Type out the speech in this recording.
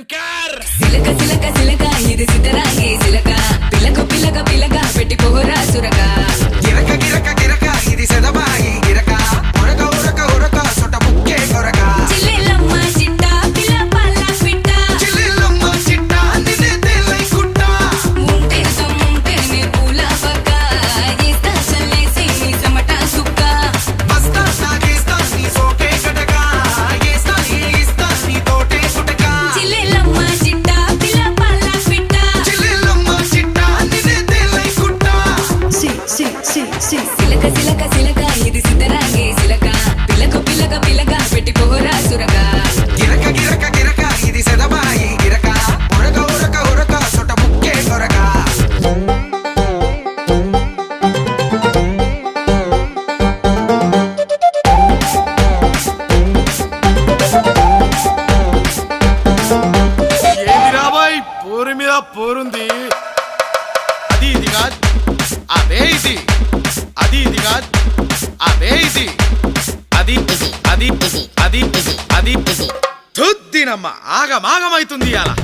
శంకర్ సిలక సిలక సిలక ఇది సిద్ధరాగే సిలక పిలక పిలక పిలక పెట్టి పోరా సురక గిరక గిరక గిరక ఇది సెదబాయి గిరక ఉరక ఉరక ఉరక సొట ముక్కే కొరక చిల్లెలమ్మ చిట్ట పిల్ల పల్ల పిట్ట చిల్లెలమ్మ చిట్ట నిన్నే తెల్లై కుట్ట ముంటే సొమ్ముంటేనే పూల పక్క ఏస్తా చల్లేసి నీ సమట సుక్క బస్తా సాగేస్తా నీ సోకే గడక ఏస్తా ఏస్తా నీ తోటే కుటక చిల్లెలమ్మ చిట్ట పిల్ల పల్ల పిట్ట చిల్లెలమ్మ చిట్ట నిన్నే తెల్లై కుట్ట సిలక సిలక సిలక ఇది సిద్ధరాగే సిలక పిలక పిలక పిలక పెట్టి పోరా సురక గిరక గిరక గిరక ఇది సెదబాయి గిరక ఉరక ఉరక ఉరక సొట ముక్కే కొరక ఏంది రాబాయ్ పోరు మీద పోరుంది అది ఇది కాదు అదే ఇది అది ఇది కాదు అదే ఇది అది అది అది అది తుద్దినమ్మ ఆగమాగమైతుంది అలా